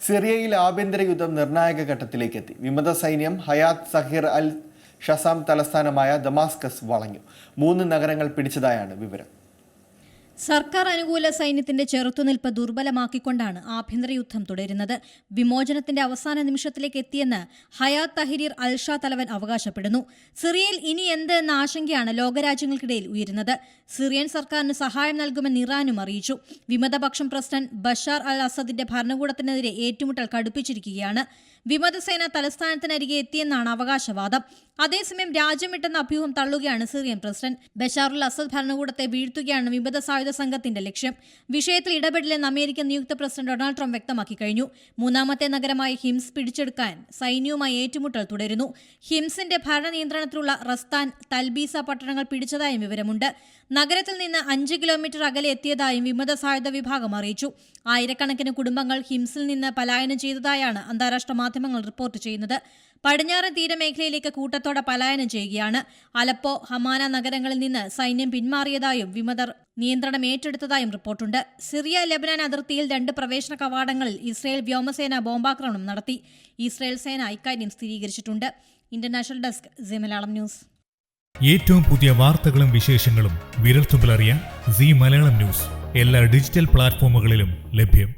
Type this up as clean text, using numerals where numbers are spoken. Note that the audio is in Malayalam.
സിറിയയിൽ ആഭ്യന്തര യുദ്ധം നിർണായക ഘട്ടത്തിലേക്കെത്തി. വിമത സൈന്യം ഹയാത്ത് സഹിർ അൽ ഷസാം തലസ്ഥാനമായ ദമാസ്കസ് വളഞ്ഞു. 3 നഗരങ്ങൾ പിടിച്ചതായാണ് വിവരം. സർക്കാർ അനുകൂല സൈന്യത്തിന്റെ ചെറുത്തുനിൽപ്പ് ദുർബലമാക്കിക്കൊണ്ടാണ് ആഭ്യന്തര യുദ്ധം തുടരുന്നത്. വിമോചനത്തിന്റെ അവസാന നിമിഷത്തിലേക്ക് എത്തിയെന്ന് ഹയാത്ത് തഹരീർ അൽഷാ തലവൻ അവകാശപ്പെടുന്നു. സിറിയയിൽ ഇനി എന്ത് എന്ന ആശങ്കയാണ് ലോകരാജ്യങ്ങൾക്കിടയിൽ ഉയരുന്നത്. സിറിയൻ സർക്കാരിന് സഹായം നൽകുമെന്ന് ഇറാനും അറിയിച്ചു. വിമതപക്ഷം പ്രസിഡന്റ് ബഷാർ അൽ അസദിന്റെ ഭരണകൂടത്തിനെതിരെ ഏറ്റുമുട്ടൽ കടുപ്പിച്ചിരിക്കുകയാണ്. വിമതസേന തലസ്ഥാനത്തിനരികെ എത്തിയെന്നാണ് അവകാശവാദം. അതേസമയം രാജ്യം വിട്ടെന്ന അഭ്യൂഹം തള്ളുകയാണ് Syrian president. Bashar al Assad ഭരണകൂടത്തെ വീഴ്ത്തുകയാണ് വിമത സായുധ സംഘത്തിന്റെ ലക്ഷ്യം. വിഷയത്തിൽ ഇടപെടില്ലെന്ന് അമേരിക്കൻ നിയുക്ത പ്രസിഡന്റ് ഡൊണാൾഡ് ട്രംപ് വ്യക്തമാക്കി കഴിഞ്ഞു. 3ാമത്തെ നഗരമായ ഹിംസ് പിടിച്ചെടുക്കാൻ സൈന്യവുമായി ഏറ്റുമുട്ടൽ തുടരുന്നു. ഹിംസിന്റെ ഭരണ നിയന്ത്രണത്തിലുള്ള റസ്താൻ, തൽബീസ പട്ടണങ്ങൾ പിടിച്ചതായും വിവരമുണ്ട്. നഗരത്തിൽ നിന്ന് 5 കിലോമീറ്റർ അകലെ എത്തിയതായും വിമത സായുധ വിഭാഗം അറിയിച്ചു. ആയിരക്കണക്കിന് കുടുംബങ്ങൾ ഹിംസിൽ നിന്ന് പലായനം ചെയ്തതായാണ് അന്താരാഷ്ട്ര മാധ്യമങ്ങൾ റിപ്പോർട്ട് ചെയ്യുന്നത്. പടിഞ്ഞാറൻ തീരമേഖലയിലേക്ക് കൂട്ടത്തോടെ പലായനം ചെയ്യുകയാണ്. അലപ്പോ, ഹമാന നഗരങ്ങളിൽ നിന്ന് സൈന്യം പിന്മാറിയതായും വിമതർ നിയന്ത്രണം ഏറ്റെടുത്തതായും റിപ്പോർട്ടുണ്ട്. സിറിയ ലെബനാൻ അതിർത്തിയിൽ 2 പ്രവേശന കവാടങ്ങളിൽ ഇസ്രയേൽ വ്യോമസേന ബോംബാക്രമണം നടത്തി. ഇസ്രയേൽ സേന ഇക്കാര്യം സ്ഥിരീകരിച്ചിട്ടുണ്ട്. International desk C Malayalam news. ഏറ്റവും പുതിയ വാർത്തകളും വിശേഷങ്ങളും വിരൽത്തുമ്പിലറിയാൻ സി മലയാളം ന്യൂസ് എല്ലാ ഡിജിറ്റൽ പ്ലാറ്റ്ഫോമുകളിലും ലഭ്യം.